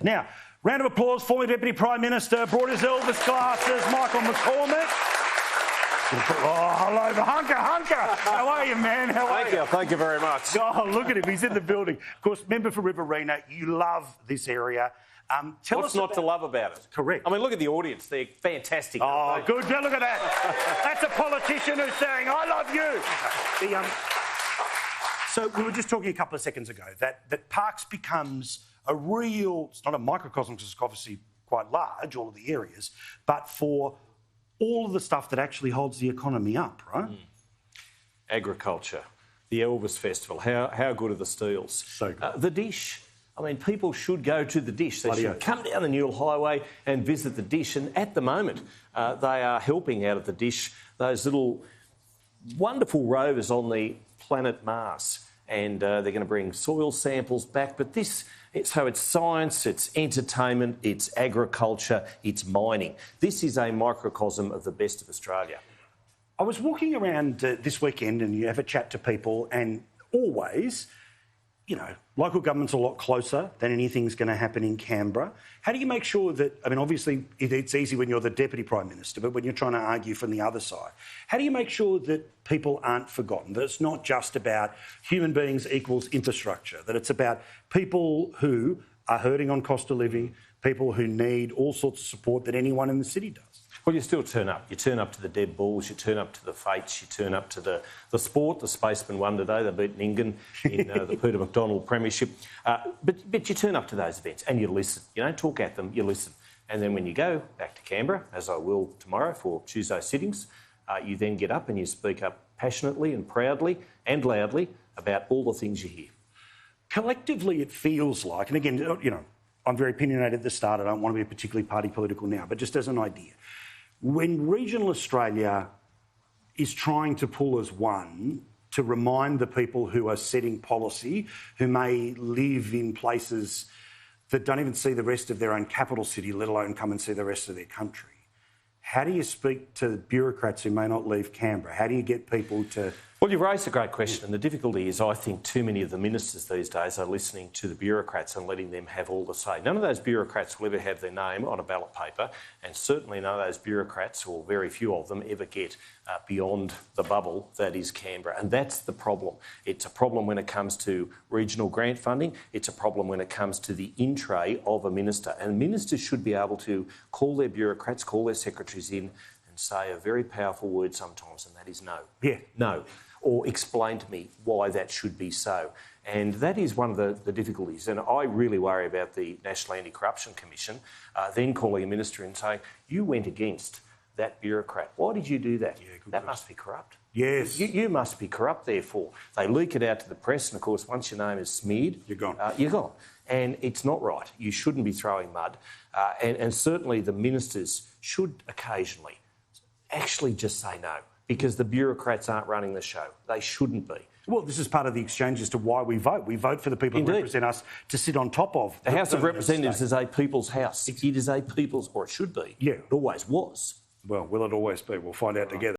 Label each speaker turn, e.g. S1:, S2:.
S1: Now, round of applause, former Deputy Prime Minister, brought his Elvis glasses, Michael McCormack. Oh, hello, Hunker. How are you, man?
S2: Thank you very much.
S1: Oh, look at him. He's in the building. Of course, member for Riverina, you love this area. Tell
S2: What's
S1: us
S2: not to love about it?
S1: Correct.
S2: I mean, look at the audience. They're fantastic.
S1: Oh, good. Yeah, look at that. That's a politician who's saying, I love you. So we were just talking a couple of seconds ago that Parks becomes a real, it's not a microcosm because it's obviously quite large, all of the areas, but for all of the stuff that actually holds the economy up, right?
S2: Agriculture, the Elvis Festival, how good are the steels?
S1: So good.
S2: The dish. I mean, people should go to the dish. They should come down the Newell Highway and visit the dish. And at the moment, they are helping out at the dish those little wonderful rovers on the planet Mars. And they're going to bring soil samples back. But so it's science, it's entertainment, it's agriculture, it's mining. This is a microcosm of the best of Australia.
S1: I was walking around this weekend and you have a chat to people and always, you know, local government's a lot closer than anything's going to happen in Canberra. How do you make sure that, I mean, obviously it's easy when you're the Deputy Prime Minister, but when you're trying to argue from the other side, how do you make sure that people aren't forgotten, that it's not just about human beings equals infrastructure, that it's about people who are hurting on cost of living, people who need all sorts of support that anyone in the city does?
S2: Well, you still turn up. You turn up to the dead balls, you turn up to the fates, you turn up to the sport. The Spacemen won today. They beat Ningen in the Peter McDonald Premiership. But you turn up to those events and you listen. You don't talk at them, you listen. And then when you go back to Canberra, as I will tomorrow for Tuesday sittings, you then get up and you speak up passionately and proudly and loudly about all the things you hear.
S1: Collectively, it feels like, and again, you know, I'm very opinionated at the start. I don't want to be particularly party political now, but just as an idea. When regional Australia is trying to pull as one to remind the people who are setting policy, who may live in places that don't even see the rest of their own capital city, let alone come and see the rest of their country, how do you speak to bureaucrats who may not leave Canberra? How do you get people to...
S2: Well, you've raised a great question, and the difficulty is I think too many of the ministers these days are listening to the bureaucrats and letting them have all the say. None of those bureaucrats will ever have their name on a ballot paper, and certainly none of those bureaucrats, or very few of them, ever get beyond the bubble that is Canberra. And that's the problem. It's a problem when it comes to regional grant funding. It's a problem when it comes to the in-tray of a minister. And ministers should be able to call their bureaucrats, call their secretaries in and say a very powerful word sometimes, and that is no.
S1: Yeah.
S2: No. Or explain to me why that should be so. And that is one of the difficulties. And I really worry about the National Anti-Corruption Commission then calling a minister and saying, you went against that bureaucrat. Why did you do that?
S1: Yeah,
S2: that must be corrupt.
S1: Yes.
S2: You must be corrupt, therefore. They leak it out to the press, and of course, once your name is smeared...
S1: You're gone.
S2: You're gone. And it's not right. You shouldn't be throwing mud. And certainly the ministers should occasionally actually just say no, because the bureaucrats aren't running the show. They shouldn't be.
S1: Well, this is part of the exchange as to why we vote. We vote for the people who represent us to sit on top of...
S2: The House of Representatives is a people's house. It is a people's, or it should be.
S1: Yeah.
S2: It always was.
S1: Well, will it always be? We'll find out together.